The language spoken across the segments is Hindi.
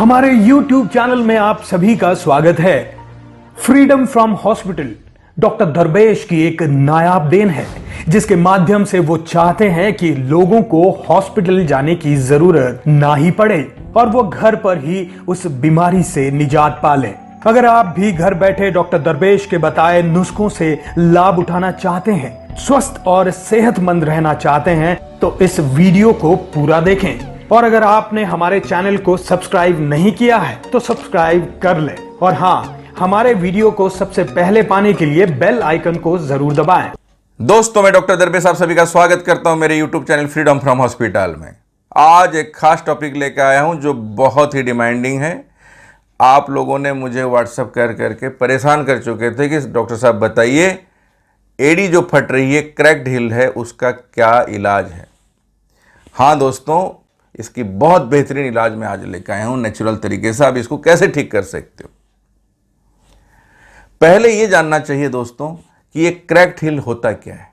हमारे YouTube चैनल में आप सभी का स्वागत है। फ्रीडम फ्रॉम हॉस्पिटल डॉक्टर दरवेश की एक नायाब देन है, जिसके माध्यम से वो चाहते हैं कि लोगों को हॉस्पिटल जाने की जरूरत ना ही पड़े और वो घर पर ही उस बीमारी से निजात पा लें। अगर आप भी घर बैठे डॉक्टर दरवेश के बताए नुस्खों से लाभ उठाना चाहते हैं, स्वस्थ और सेहतमंद रहना चाहते हैं, तो इस वीडियो को पूरा देखें। और अगर आपने हमारे चैनल को सब्सक्राइब नहीं किया है तो सब्सक्राइब कर लें। और हाँ, हमारे वीडियो को सबसे पहले पाने के लिए बेल आइकन को जरूर दबाएं। दोस्तों, मैं डॉक्टर दरवेश आप सभी का स्वागत करता हूं मेरे YouTube channel freedom from hospital में। आज एक खास टॉपिक लेकर आया हूं जो बहुत ही डिमांडिंग है। आप लोगों ने मुझे व्हाट्सएप कर करके परेशान कर चुके थे कि डॉक्टर साहब बताइए, एड़ी जो फट रही है, क्रैक्ड हिल है, उसका क्या इलाज है। हाँ दोस्तों, इसकी बहुत बेहतरीन इलाज मैं आज लेकर आया हूं नेचुरल तरीके से। आप इसको कैसे ठीक कर सकते हो। पहले यह जानना चाहिए दोस्तों कि ये क्रैक्ड हिल होता क्या है।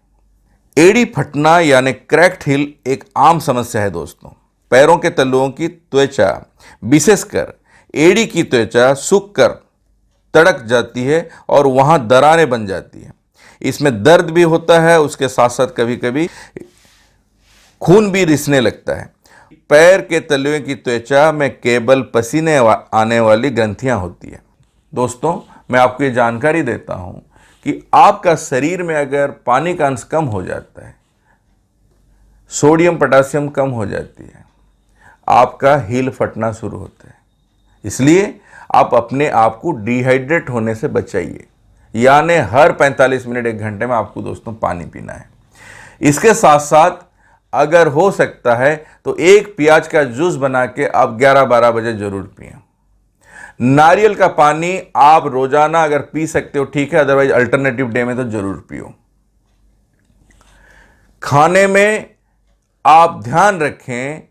एड़ी फटना यानी क्रैक्ड हिल एक आम समस्या है दोस्तों। पैरों के तलुओं की त्वचा, विशेषकर एड़ी की त्वचा सूखकर तड़क जाती है और वहां दरारें बन जाती है। इसमें दर्द भी होता है, उसके साथ साथ कभी कभी खून भी रिसने लगता है। पैर के तलुओं की त्वचा में केवल पसीने आने वाली ग्रंथियां होती है। दोस्तों, मैं आपको ये जानकारी देता हूं कि आपका शरीर में अगर पानी का अंश कम हो जाता है, सोडियम पोटेशियम कम हो जाती है, आपका हील फटना शुरू होता है। इसलिए आप अपने आप को डिहाइड्रेट होने से बचाइए, यानी हर 45 मिनट 1 घंटे में आपको दोस्तों पानी पीना है। इसके साथ साथ अगर हो सकता है तो एक प्याज का जूस बना के आप 11-12 बजे जरूर पिएं। नारियल का पानी आप रोजाना अगर पी सकते हो ठीक है, अदरवाइज अल्टरनेटिव डे में तो जरूर पियो। खाने में आप ध्यान रखें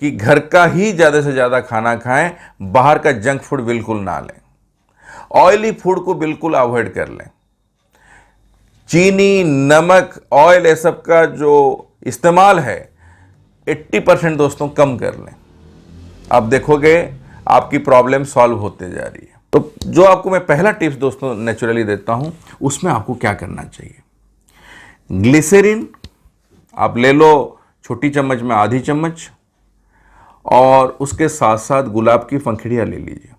कि घर का ही ज्यादा से ज्यादा खाना खाएं, बाहर का जंक फूड बिल्कुल ना लें। ऑयली फूड को बिल्कुल अवॉइड कर लें। चीनी, नमक, ऑयल, ये सब का जो इस्तेमाल है 80% दोस्तों कम कर लें। आप देखोगे आपकी प्रॉब्लम सॉल्व होते जा रही है। तो जो आपको मैं पहला टिप्स दोस्तों नेचुरली देता हूं, उसमें आपको क्या करना चाहिए। ग्लिसरीन आप ले लो, छोटी चम्मच में आधी चम्मच, और उसके साथ साथ गुलाब की पंखुड़ियाँ ले लीजिए,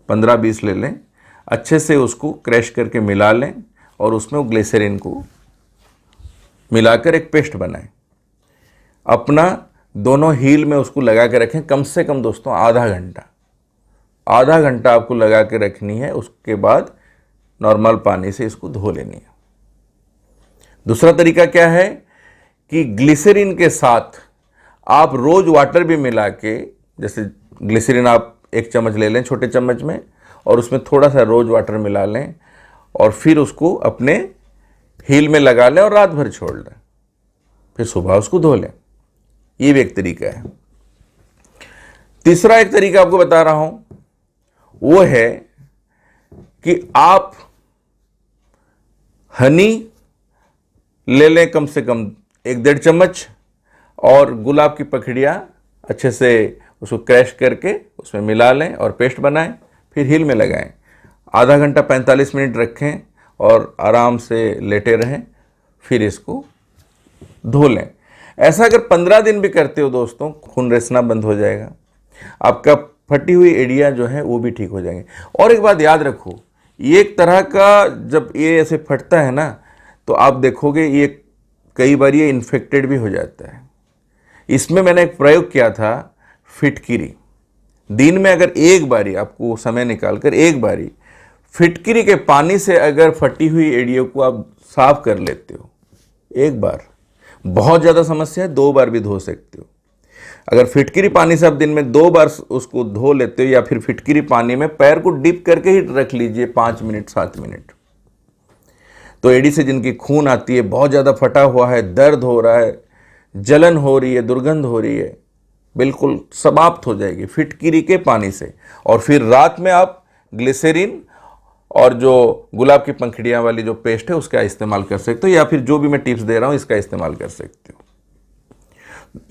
15-20 ले लें। अच्छे से उसको क्रश करके मिला लें और उसमें वो ग्लिसरीन को मिलाकर एक पेस्ट बनाएं। अपना दोनों हील में उसको लगा के रखें कम से कम दोस्तों आधा घंटा आपको लगा के रखनी है। उसके बाद नॉर्मल पानी से इसको धो लेनी है। दूसरा तरीका क्या है कि ग्लिसरीन के साथ आप रोज वाटर भी मिला के, जैसे ग्लिसरीन आप 1 चम्मच ले लें छोटे चम्मच में, और उसमें थोड़ा सा रोज वाटर मिला लें और फिर उसको अपने हील में लगा लें और रात भर छोड़ लें, फिर सुबह उसको धो लें। ये भी एक तरीका है। तीसरा एक तरीका आपको बता रहा हूं, वो है कि आप हनी ले लें कम से कम 1-1.5 चम्मच, और गुलाब की पंखुड़ियां अच्छे से उसको क्रश करके उसमें मिला लें और पेस्ट बनाएं, फिर हील में लगाएं। आधा घंटा 45 मिनट रखें और आराम से लेटे रहें, फिर इसको धो लें। ऐसा अगर 15 दिन भी करते हो दोस्तों, खून रिसना बंद हो जाएगा, आपका फटी हुई एड़ियाँ जो है वो भी ठीक हो जाएंगे। और एक बात याद रखो, ये एक तरह का जब ये ऐसे फटता है ना, तो आप देखोगे ये कई बार ये इन्फेक्टेड भी हो जाता है। इसमें मैंने एक प्रयोग किया था, फिटकिरी। दिन में अगर एक बारी आपको समय निकालकर एक बारी फिटकिरी के पानी से अगर फटी हुई एड़ियों को आप साफ कर लेते हो, एक बार, बहुत ज़्यादा समस्या है 2 बार भी धो सकते हो। अगर फिटकिरी पानी से आप दिन में 2 बार उसको धो लेते हो, या फिर फिटकिरी पानी में पैर को डिप करके ही रख लीजिए 5 मिनट 7 मिनट, तो एड़ी से जिनकी खून आती है, बहुत ज़्यादा फटा हुआ है, दर्द हो रहा है, जलन हो रही है, दुर्गंध हो रही है, बिल्कुल समाप्त हो जाएगी फिटकिरी के पानी से। और फिर रात में आप ग्लिसरीन और जो गुलाब की पंखुड़ियाँ वाली जो पेस्ट है उसका इस्तेमाल कर सकते हो, या फिर जो भी मैं टिप्स दे रहा हूँ इसका इस्तेमाल कर सकते हो।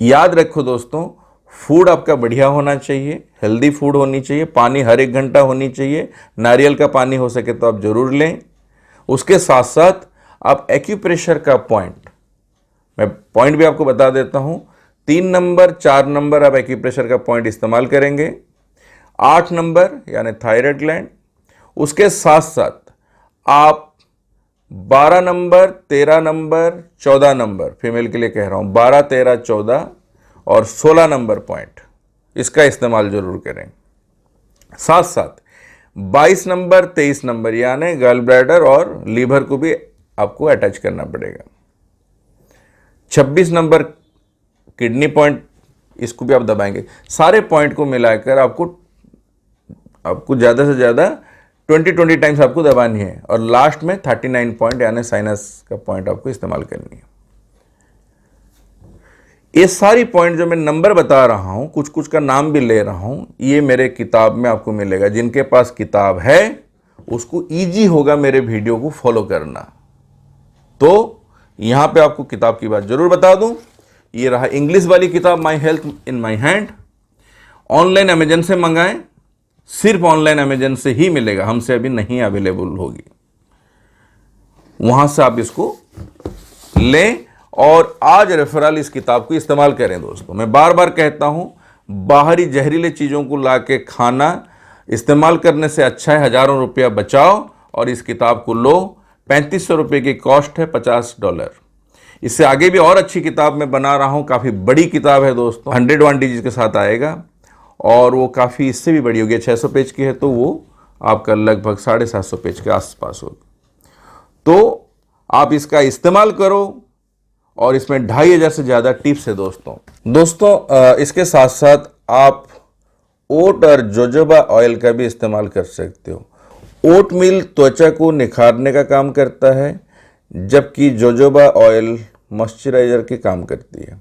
याद रखो दोस्तों, फूड आपका बढ़िया होना चाहिए, हेल्दी फूड होनी चाहिए, पानी हर 1 घंटा होनी चाहिए, नारियल का पानी हो सके तो आप जरूर लें। उसके साथ साथ आप एक्यूप्रेशर का पॉइंट, मैं पॉइंट भी आपको बता देता हूं, 3 नंबर 4 नंबर आप एक्यूप्रेशर का पॉइंट इस्तेमाल करेंगे, 8 नंबर यानी थायराइड ग्लैंड, उसके साथ साथ आप 12 नंबर 13 नंबर 14 नंबर, फीमेल के लिए कह रहा हूं, 12 13 14 और 16 नंबर पॉइंट, इसका इस्तेमाल जरूर करें। साथ साथ 22 नंबर 23 नंबर यानी गॉल ब्लैडर और लीवर को भी आपको अटैच करना पड़ेगा। 26 नंबर किडनी पॉइंट, इसको भी आप दबाएंगे। सारे पॉइंट को मिलाकर आपको ज़्यादा से ज़्यादा 20 टाइम्स आपको दबानी है और लास्ट में 39 पॉइंट यानी साइनस का पॉइंट आपको इस्तेमाल करनी है। ये सारी पॉइंट जो मैं नंबर बता रहा हूं, कुछ कुछ का नाम भी ले रहा हूं, ये मेरे किताब में आपको मिलेगा। जिनके पास किताब है उसको इजी होगा मेरे वीडियो को फॉलो करना। तो यहां पे आपको किताब की बात जरूर बता दूं, ये रहा इंग्लिश वाली किताब my health in my hand. Online Amazon से मंगाएं, सिर्फ ऑनलाइन अमेजन से ही मिलेगा, हमसे अभी नहीं अवेलेबल होगी, वहां से आप इसको लें और आज रेफरल इस किताब को इस्तेमाल करें। दोस्तों मैं बार बार कहता हूं, बाहरी जहरीले चीज़ों को ला के खाना इस्तेमाल करने से अच्छा है हज़ारों रुपया बचाओ और इस किताब को लो। 3500 रुपये की कॉस्ट है, $50। इससे आगे भी और अच्छी किताब मैं बना रहा हूं, काफ़ी बड़ी किताब है दोस्तों, 100 एडवांटेजेस के साथ आएगा और वो काफ़ी इससे भी बड़ी होगी, 600 पेज की है, तो वो आपका लगभग 750 पेज के आसपास होगी। तो आप इसका इस्तेमाल करो और इसमें 2500 से ज़्यादा टिप्स है दोस्तों। इसके साथ साथ आप ओट और जोजोबा ऑयल का भी इस्तेमाल कर सकते हो। ओट मिल त्वचा को निखारने का काम करता है, जबकि जोजोबा ऑयल मॉइस्चराइजर के काम करती है।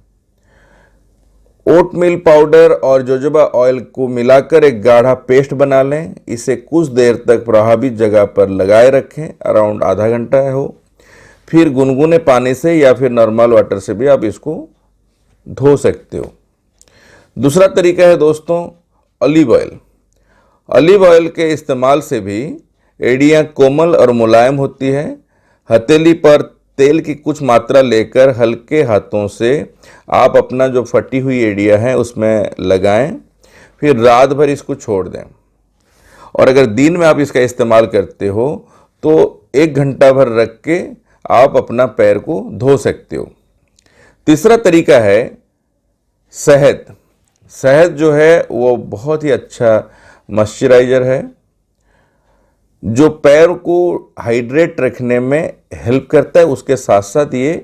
ओट मिल पाउडर और जोजोबा ऑयल को मिलाकर एक गाढ़ा पेस्ट बना लें। इसे कुछ देर तक प्रभावित जगह पर लगाए रखें, अराउंड आधा घंटा हो। फिर गुनगुने पानी से या फिर नॉर्मल वाटर से भी आप इसको धो सकते हो। दूसरा तरीका है दोस्तों ऑलिव ऑयल। ऑलिव ऑयल के इस्तेमाल से भी एड़ियाँ कोमल और मुलायम होती है। हथेली पर तेल की कुछ मात्रा लेकर हल्के हाथों से आप अपना जो फटी हुई एड़िया है उसमें लगाएं, फिर रात भर इसको छोड़ दें और अगर दिन में आप इसका इस्तेमाल करते हो तो 1 घंटा भर रख के आप अपना पैर को धो सकते हो। तीसरा तरीका है शहद। शहद जो है वो बहुत ही अच्छा मॉइस्चराइजर है जो पैर को हाइड्रेट रखने में हेल्प करता है, उसके साथ साथ ये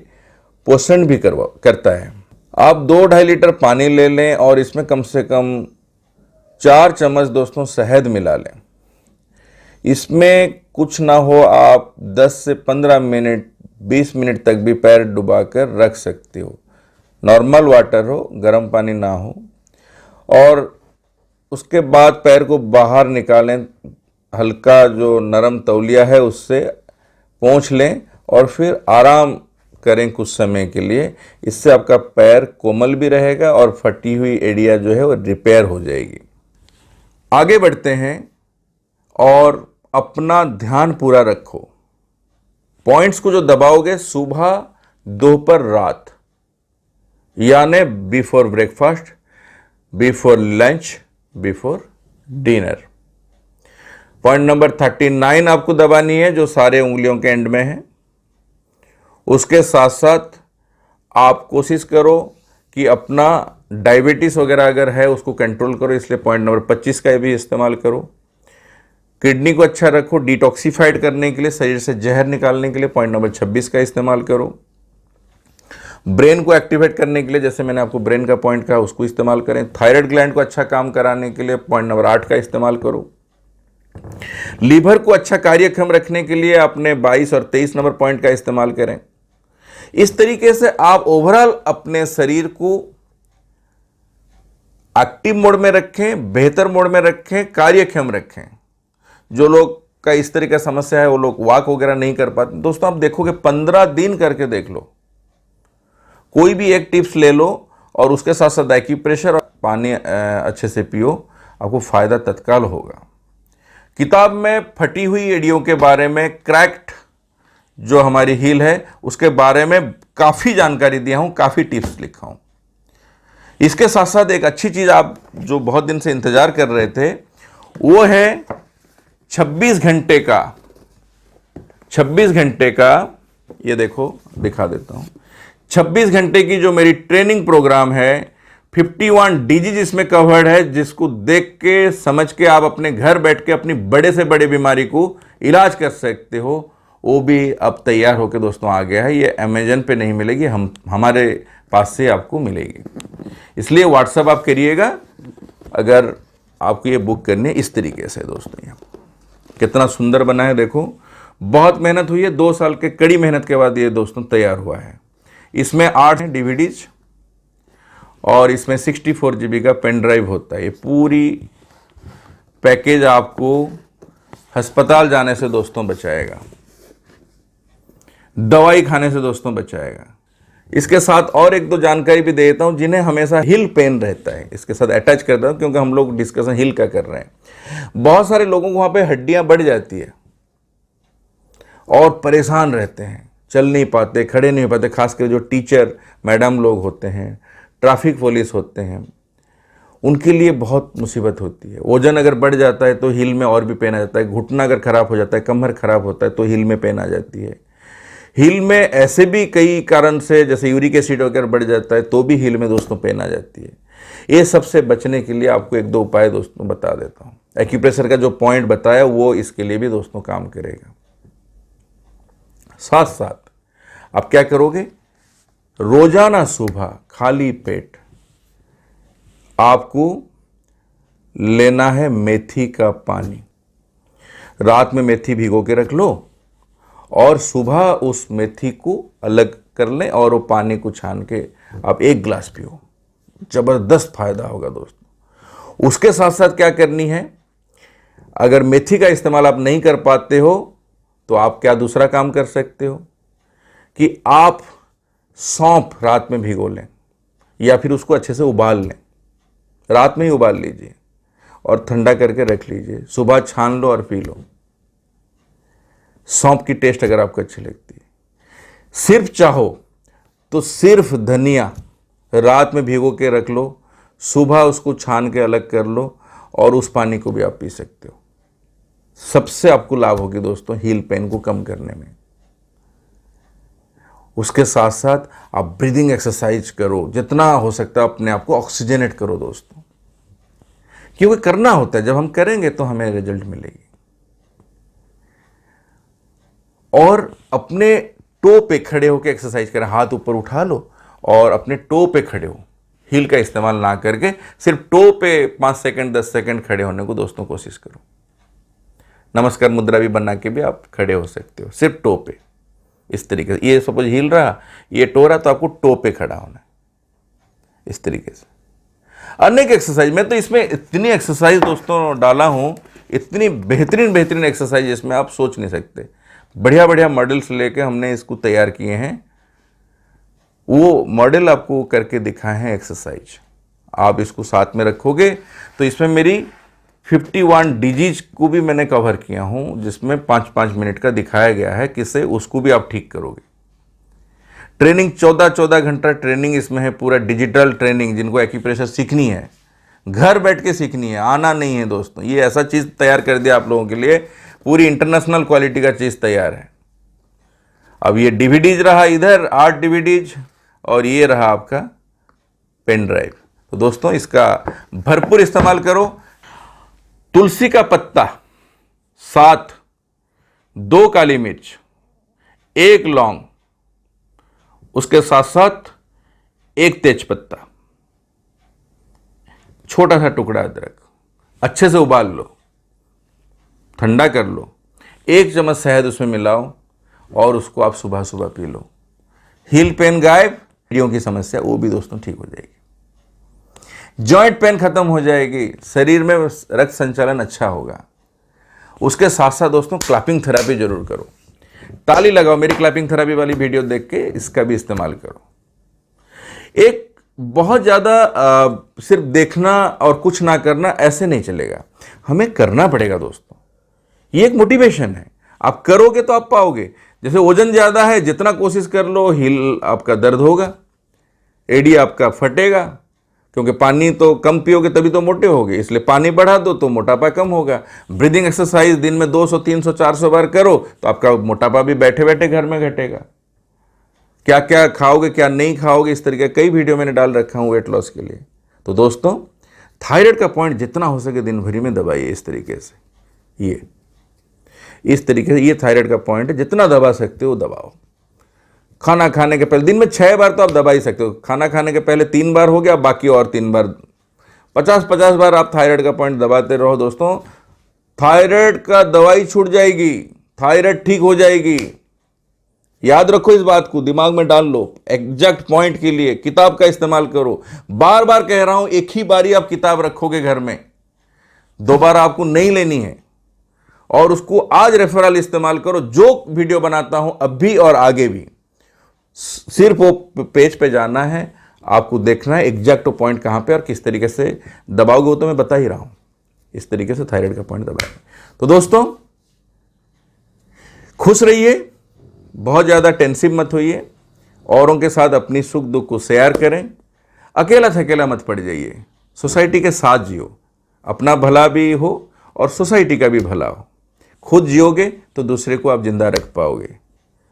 पोषण भी करता है। आप 2-2.5 लीटर पानी ले लें और इसमें कम से कम 4 चम्मच दोस्तों शहद मिला लें। इसमें कुछ ना हो आप 10 से 15 मिनट 20 मिनट तक भी पैर डुबाकर रख सकते हो। नॉर्मल वाटर हो, गर्म पानी ना हो। और उसके बाद पैर को बाहर निकालें, हल्का जो नरम तौलिया है उससे पोंछ लें और फिर आराम करें कुछ समय के लिए। इससे आपका पैर कोमल भी रहेगा और फटी हुई एड़िया जो है वो रिपेयर हो जाएगी। आगे बढ़ते हैं और अपना ध्यान पूरा रखो। पॉइंट्स को जो दबाओगे सुबह, दोपहर, रात, यानी before breakfast, before lunch, before dinner. Point number 39 आपको दबानी है जो सारे उंगलियों के एंड में है। उसके साथ साथ आप कोशिश करो कि अपना डायबिटीज वगैरह अगर है उसको कंट्रोल करो, इसलिए पॉइंट नंबर 25 का भी इस्तेमाल करो। किडनी को अच्छा रखो, डिटॉक्सिफाइड करने के लिए, शरीर से जहर निकालने के लिए पॉइंट नंबर 26 का इस्तेमाल करो। ब्रेन को एक्टिवेट करने के लिए, जैसे मैंने आपको ब्रेन का पॉइंट कहा, उसको इस्तेमाल करें। थायराइड ग्लैंड को अच्छा काम कराने के लिए पॉइंट नंबर 8 का इस्तेमाल करो। लीवर को अच्छा कार्यक्षम रखने के लिए अपने 22 और 23 नंबर पॉइंट का इस्तेमाल करें। इस तरीके से आप ओवरऑल अपने शरीर को एक्टिव मोड में रखें, बेहतर मोड में रखें, कार्यक्षम रखें। जो लोग का इस तरह का समस्या है वो लोग वॉक वगैरह नहीं कर पाते, दोस्तों आप देखोगे 15 दिन करके देख लो, कोई भी एक टिप्स ले लो और उसके साथ साथ एक्यूप्रेशर और पानी अच्छे से पियो, आपको फ़ायदा तत्काल होगा। किताब में फटी हुई एड़ियों के बारे में, क्रैक्ड जो हमारी हील है उसके बारे में काफ़ी जानकारी दिया हूँ, काफ़ी टिप्स लिखा हूँ। इसके साथ साथ एक अच्छी चीज़ आप जो बहुत दिन से इंतज़ार कर रहे थे वो है 26 घंटे का, ये देखो दिखा देता हूँ, 26 घंटे की जो मेरी ट्रेनिंग प्रोग्राम है, 51 डिजीज इसमें कवर्ड है, जिसको देख के समझ के आप अपने घर बैठ के अपनी बड़े से बड़े बीमारी को इलाज कर सकते हो। वो भी अब तैयार होकर दोस्तों आ गया है। ये अमेजन पे नहीं मिलेगी, हमारे पास से आपको मिलेगी। इसलिए व्हाट्सएप आप करिएगा अगर आपको ये बुक करनी है। इस तरीके से दोस्तों ये कितना सुंदर बना है, देखो बहुत मेहनत हुई है, 2 साल के कड़ी मेहनत के बाद ये दोस्तों तैयार हुआ है। इसमें 8 डीवीडीज और इसमें 64 GB का पेन ड्राइव होता है। ये पूरी पैकेज आपको अस्पताल जाने से दोस्तों बचाएगा, दवाई खाने से दोस्तों बचाएगा। इसके साथ और एक दो जानकारी भी दे देता हूं, जिन्हें हमेशा हिल पेन रहता है, इसके साथ अटैच कर देता हूं क्योंकि हम लोग डिस्कशन हिल का कर रहे हैं। बहुत सारे लोगों को वहां पे हड्डियां बढ़ जाती है और परेशान रहते हैं, चल नहीं पाते, खड़े नहीं हो पाते। खासकर जो टीचर मैडम लोग होते हैं, ट्रैफिक पुलिस होते हैं, उनके लिए बहुत मुसीबत होती है। वजन अगर बढ़ जाता है तो हिल में और भी पेन आ जाता है। घुटना अगर खराब हो जाता है, कमर खराब होता है तो हिल में पेन आ जाती है। हिल में ऐसे भी कई कारण से, जैसे यूरिक एसिड अगर बढ़ जाता है तो भी हिल में दोस्तों पेन आ जाती है। ये सबसे बचने के लिए आपको एक दो उपाय दोस्तों बता देता हूँ। एक्यूप्रेशर का जो पॉइंट बताया वो इसके लिए भी दोस्तों काम करेगा। साथ साथ आप क्या करोगे, रोजाना सुबह खाली पेट आपको लेना है मेथी का पानी। रात में मेथी भिगो के रख लो और सुबह उस मेथी को अलग कर लें और वो पानी को छान के आप 1 गिलास पियो। जबरदस्त फायदा होगा दोस्तों। उसके साथ साथ क्या करनी है, अगर मेथी का इस्तेमाल आप नहीं कर पाते हो तो आप क्या दूसरा काम कर सकते हो कि आप सौंफ रात में भिगो लें या फिर उसको अच्छे से उबाल लें। रात में ही उबाल लीजिए और ठंडा करके रख लीजिए, सुबह छान लो और पी लो। सौंफ की टेस्ट अगर आपको अच्छी लगती है, सिर्फ चाहो तो सिर्फ धनिया रात में भिगो के रख लो, सुबह उसको छान के अलग कर लो और उस पानी को भी आप पी सकते हो। सबसे आपको लाभ होगी दोस्तों हील पेन को कम करने में। उसके साथ साथ आप ब्रीदिंग एक्सरसाइज करो, जितना हो सकता है अपने आप को ऑक्सीजनेट करो दोस्तों, क्योंकि करना होता है। जब हम करेंगे तो हमें रिजल्ट मिलेगी। और अपने टो पे खड़े होकर एक्सरसाइज करें, हाथ ऊपर उठा लो और अपने टो पे खड़े हो, हील का इस्तेमाल ना करके सिर्फ टो पे 5 सेकंड 10 सेकंड खड़े होने को दोस्तों कोशिश करो। नमस्कार मुद्रा भी बना के भी आप खड़े हो सकते हो, सिर्फ टो पे। इस तरीके से, ये सपोज हिल रहा, ये टो रहा, तो आपको टो पे खड़ा होना है। इस तरीके से अनेक एक्सरसाइज, मैं तो इसमें इतनी एक्सरसाइज दोस्तों डाला हूं, इतनी बेहतरीन बेहतरीन एक्सरसाइज इसमें आप सोच नहीं सकते। बढ़िया बढ़िया मॉडल्स लेके हमने इसको तैयार किए हैं। वो मॉडल आपको करके दिखाए हैं एक्सरसाइज। आप इसको साथ में रखोगे तो इसमें मेरी 51 डिजीज को भी मैंने कवर किया हूं, जिसमें 5-5 मिनट का दिखाया गया है किससे उसको भी आप ठीक करोगे। ट्रेनिंग 14 घंटा ट्रेनिंग इसमें है, पूरा डिजिटल ट्रेनिंग। जिनको एक्यूप्रेशर सीखनी है, घर बैठ के सीखनी है, आना नहीं है दोस्तों, ये ऐसा चीज़ तैयार कर दिया आप लोगों के लिए, पूरी इंटरनेशनल क्वालिटी का चीज़ तैयार है। अब ये डीवीडीज रहा इधर 8 डीवीडीज और ये रहा आपका पेन ड्राइव। तो दोस्तों इसका भरपूर इस्तेमाल करो। तुलसी का पत्ता 7, 2 काली मिर्च, 1 लौंग, उसके साथ साथ 1 तेज पत्ता, छोटा सा टुकड़ा अदरक, अच्छे से उबाल लो, ठंडा कर लो, 1 चम्मच शहद उसमें मिलाओ और उसको आप सुबह सुबह पी लो। हील पेन गायब, हड्डियों की समस्या वो भी दोस्तों ठीक हो जाएगी, जॉइंट पेन खत्म हो जाएगी, शरीर में रक्त संचालन अच्छा होगा। उसके साथ साथ दोस्तों क्लैपिंग थेरेपी जरूर करो, ताली लगाओ। मेरी क्लैपिंग थेरेपी वाली वीडियो देख के इसका भी इस्तेमाल करो। एक बहुत ज़्यादा सिर्फ देखना और कुछ ना करना ऐसे नहीं चलेगा, हमें करना पड़ेगा दोस्तों। ये एक मोटिवेशन है, आप करोगे तो आप पाओगे। जैसे वजन ज़्यादा है, जितना कोशिश कर लो हिल आपका दर्द होगा, एडी आपका फटेगा, क्योंकि पानी तो कम पियोगे तभी तो मोटे होगे, इसलिए पानी बढ़ा दो तो मोटापा कम होगा। ब्रीदिंग एक्सरसाइज दिन में 200 300 400 बार करो तो आपका मोटापा भी बैठे बैठे घर में घटेगा। क्या क्या खाओगे क्या नहीं खाओगे, इस तरीके कई वीडियो मैंने डाल रखा हूँ वेट लॉस के लिए। तो दोस्तों थायराइड का पॉइंट जितना हो सके दिन भरी में दबाइए इस तरीके से, ये इस तरीके से, ये थायराइड का पॉइंट है, जितना दबा सकते हो दबाओ। खाना खाने के पहले दिन में 6 बार तो आप दबा ही सकते हो, खाना खाने के पहले 3 बार हो गया, बाकी और 3 बार 50-50 बार आप थायराइड का पॉइंट दबाते रहो दोस्तों। थायराइड का दवाई छूट जाएगी, थायराइड ठीक हो जाएगी। याद रखो, इस बात को दिमाग में डाल लो। एग्जैक्ट पॉइंट के लिए किताब का इस्तेमाल करो। बार बार कह रहा हूं, एक ही बारी आप किताब रखोगे घर में, दोबारा आपको नहीं लेनी है। और उसको आज रेफरल इस्तेमाल करो। जो वीडियो बनाता हूं अब भी और आगे भी, सिर्फ वो पेज पे जाना है, आपको देखना है एग्जैक्ट पॉइंट कहां पे और किस तरीके से दबाओगे, वो तो मैं बता ही रहा हूं। इस तरीके से थायराइड का पॉइंट दबाएं। तो दोस्तों खुश रहिए, बहुत ज़्यादा टेंसिव मत होइए, औरों के साथ अपनी सुख दुख को शेयर करें, अकेला थकेला मत पड़ जाइए, सोसाइटी के साथ जियो, अपना भला भी हो और सोसाइटी का भी भला हो। खुद जियोगे तो दूसरे को आप जिंदा रख पाओगे।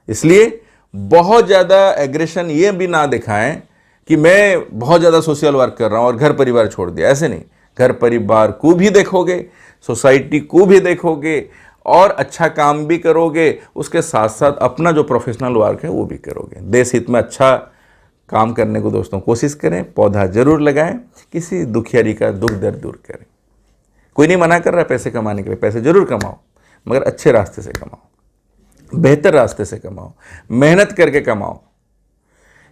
इसलिए बहुत ज़्यादा एग्रेशन ये भी ना दिखाएं कि मैं बहुत ज़्यादा सोशल वर्क कर रहा हूँ और घर परिवार छोड़ दिया, ऐसे नहीं। घर परिवार को भी देखोगे, सोसाइटी को भी देखोगे और अच्छा काम भी करोगे, उसके साथ साथ अपना जो प्रोफेशनल वर्क है वो भी करोगे। देश हित में अच्छा काम करने को दोस्तों कोशिश करें, पौधा जरूर लगाएं, किसी दुखियारी का दुख दर्द दूर करें। कोई नहीं मना कर रहा पैसे कमाने के लिए, पैसे जरूर कमाओ, मगर अच्छे रास्ते से कमाओ, बेहतर रास्ते से कमाओ, मेहनत करके कमाओ।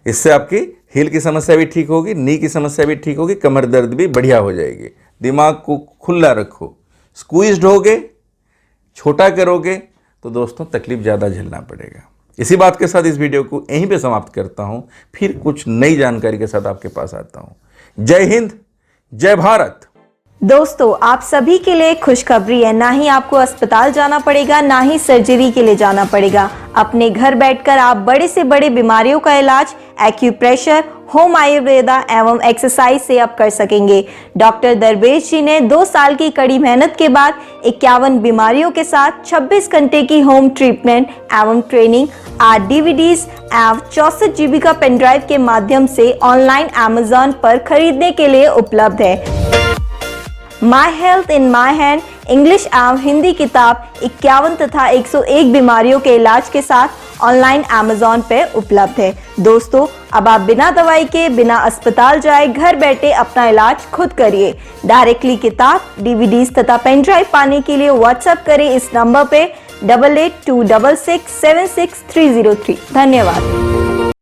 इससे आपकी हिल की समस्या भी ठीक होगी, नी की समस्या भी ठीक होगी, कमर दर्द भी बढ़िया हो जाएगी। दिमाग को खुला रखो, स्क्वीज्ड होगे, छोटा करोगे तो दोस्तों तकलीफ ज़्यादा झेलना पड़ेगा। इसी बात के साथ इस वीडियो को यहीं पे समाप्त करता हूं, फिर कुछ नई जानकारी के साथ आपके पास आता हूं। जय हिंद, जय भारत। दोस्तों आप सभी के लिए खुशखबरी है, ना ही आपको अस्पताल जाना पड़ेगा, ना ही सर्जरी के लिए जाना पड़ेगा। अपने घर बैठकर आप बड़े से बड़े बीमारियों का इलाज एक्यूप्रेशर, होम आयुर्वेदा एवं एक्सरसाइज से आप कर सकेंगे। डॉक्टर दरवेश जी ने 2 साल की कड़ी मेहनत के बाद 51 बीमारियों के साथ 26 घंटे की होम ट्रीटमेंट एवं ट्रेनिंग 8 DVDs एवं 64 GB का पेन ड्राइव के माध्यम से ऑनलाइन Amazon पर खरीदने के लिए उपलब्ध है। My health in my hand English एवं हिंदी किताब 51 तथा 101 बीमारियों के इलाज के साथ ऑनलाइन Amazon पे उपलब्ध है। दोस्तों अब आप बिना दवाई के, बिना अस्पताल जाए घर बैठे अपना इलाज खुद करिए। डायरेक्टली किताब, DVDs तथा पेन ड्राइव पाने के लिए व्हाट्सएप करें इस नंबर पे 8826676303। धन्यवाद।